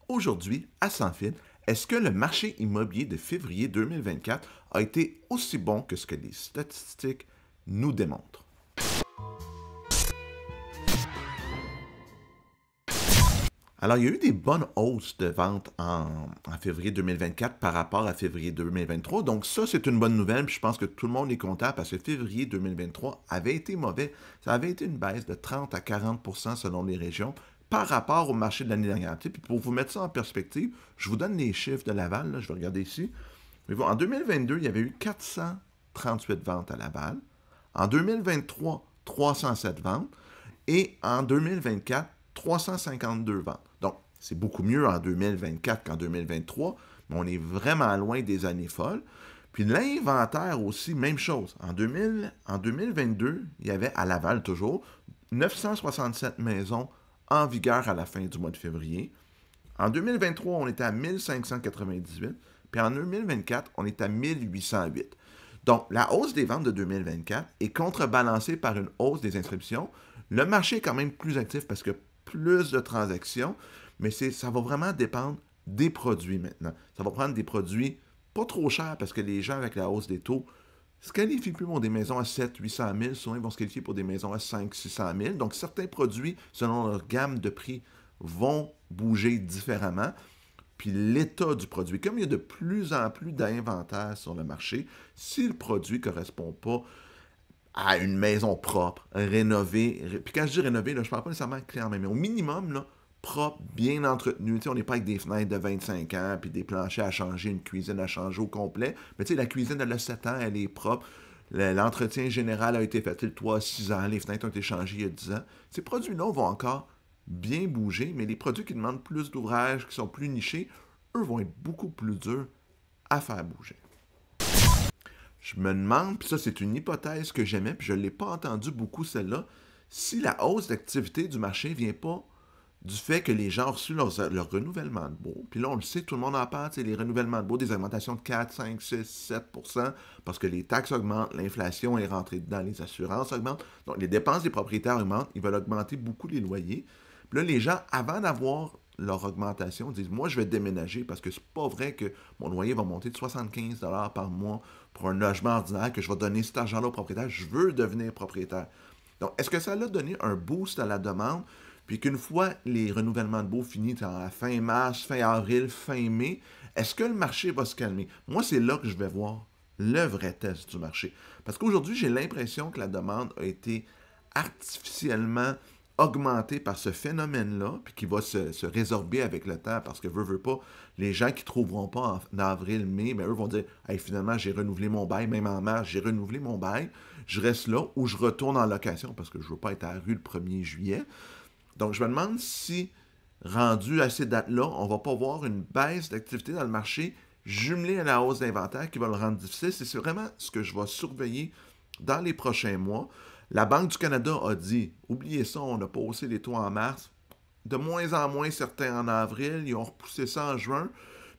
Aujourd'hui, à Sans Fil, est-ce que le marché immobilier de février 2024 a été aussi bon que ce que les statistiques nous démontrent? Alors, il y a eu des bonnes hausses de ventes en février 2024 par rapport à février 2023. Donc, ça, c'est une bonne nouvelle. Puis je pense que tout le monde est content parce que février 2023 avait été mauvais. Ça avait été une baisse de 30 à 40 selon les régions par rapport au marché de l'année dernière. Puis pour vous mettre ça en perspective, je vous donne les chiffres de Laval. Là, je vais regarder ici. Mais bon, en 2022, il y avait eu 438 ventes à Laval. En 2023, 307 ventes. Et en 2024, 352 ventes. Donc, c'est beaucoup mieux en 2024 qu'en 2023, mais on est vraiment loin des années folles. Puis l'inventaire aussi, même chose. En 2022, il y avait à Laval toujours 967 maisons en vigueur à la fin du mois de février. En 2023, on était à 1598. Puis en 2024, on est à 1808. Donc, la hausse des ventes de 2024 est contrebalancée par une hausse des inscriptions. Le marché est quand même plus actif parce que plus de transactions, mais ça va vraiment dépendre des produits maintenant. Ça va prendre des produits pas trop chers parce que les gens, avec la hausse des taux, se qualifient plus pour des maisons à 700 000, 800 000. Souvent, ils vont se qualifier pour des maisons à 500 600 000. Donc, certains produits, selon leur gamme de prix, vont bouger différemment. Puis l'état du produit, comme il y a de plus en plus d'inventaire sur le marché, si le produit ne correspond pas à une maison propre, rénovée, puis quand je dis rénovée, là, je ne parle pas nécessairement clairement, mais au minimum, là, propre, bien entretenu. On n'est pas avec des fenêtres de 25 ans, puis des planchers à changer, une cuisine à changer au complet. Mais la cuisine, elle a 7 ans, elle est propre. L'entretien général a été fait, le toit a 6 ans, les fenêtres ont été changées il y a 10 ans. Ces produits-là vont encore bien bouger, mais les produits qui demandent plus d'ouvrage, qui sont plus nichés, eux vont être beaucoup plus durs à faire bouger. Je me demande, puis ça c'est une hypothèse que j'aimais, puis je ne l'ai pas entendu beaucoup celle-là, si la hausse d'activité du marché ne vient pas du fait que les gens ont reçu leur renouvellement de baux. Puis là, on le sait, tout le monde en parle, les renouvellements de baux, des augmentations de 4, 5, 6, 7 parce que les taxes augmentent, l'inflation est rentrée dedans, les assurances augmentent. Donc, les dépenses des propriétaires augmentent, ils veulent augmenter beaucoup les loyers. Puis là, les gens, avant d'avoir leur augmentation, disent, moi, je vais déménager parce que c'est pas vrai que mon loyer va monter de 75 par mois pour un logement ordinaire, que je vais donner cet argent-là au propriétaire. Je veux devenir propriétaire. Donc, est-ce que ça a donné un boost à la demande? Puis qu'une fois les renouvellements de baux finis à fin mars, fin avril, fin mai, est-ce que le marché va se calmer? Moi, c'est là que je vais voir le vrai test du marché. Parce qu'aujourd'hui, j'ai l'impression que la demande a été artificiellement augmentée par ce phénomène-là, puis qui va se résorber avec le temps, parce que veut pas, les gens qui ne trouveront pas en avril, mai, mais eux vont dire hey, finalement, j'ai renouvelé mon bail, même en mars, j'ai renouvelé mon bail, je reste là ou je retourne en location parce que je ne veux pas être à la rue le 1er juillet. Donc, je me demande si, rendu à ces dates-là, on ne va pas voir une baisse d'activité dans le marché jumelée à la hausse d'inventaire qui va le rendre difficile. C'est vraiment ce que je vais surveiller dans les prochains mois. La Banque du Canada a dit, oubliez ça, on a pas haussé les taux en mars. De moins en moins certains en avril, ils ont repoussé ça en juin.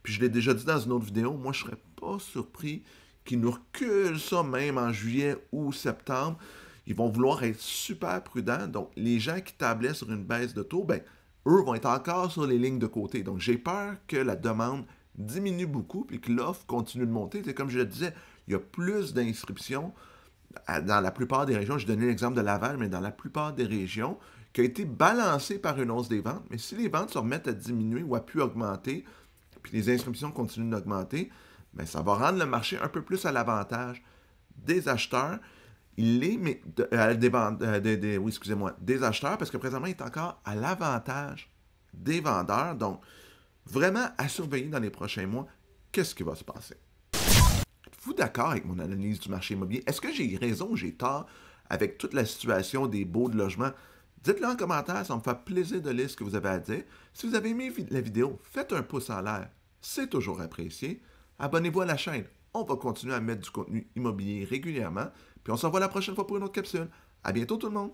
Puis je l'ai déjà dit dans une autre vidéo, moi je ne serais pas surpris qu'ils nous reculent ça même en juillet ou septembre. Ils vont vouloir être super prudents. Donc, les gens qui tablaient sur une baisse de taux, ben, eux vont être encore sur les lignes de côté. Donc, j'ai peur que la demande diminue beaucoup et que l'offre continue de monter. C'est comme je le disais, il y a plus d'inscriptions dans la plupart des régions. Je donnais l'exemple de Laval, mais dans la plupart des régions, qui a été balancée par une hausse des ventes. Mais si les ventes se remettent à diminuer ou à plus augmenter, puis les inscriptions continuent d'augmenter, bien, ça va rendre le marché un peu plus à l'avantage des acheteurs. Il est mais oui, excusez-moi, des acheteurs, parce que présentement, il est encore à l'avantage des vendeurs. Donc, vraiment à surveiller dans les prochains mois, qu'est-ce qui va se passer. Êtes-vous d'accord avec mon analyse du marché immobilier? Est-ce que j'ai raison ou j'ai tort avec toute la situation des baux de logement? Dites-le en commentaire, ça me fait plaisir de lire ce que vous avez à dire. Si vous avez aimé la vidéo, faites un pouce en l'air. C'est toujours apprécié. Abonnez-vous à la chaîne. On va continuer à mettre du contenu immobilier régulièrement. Puis on se revoit la prochaine fois pour une autre capsule. À bientôt tout le monde!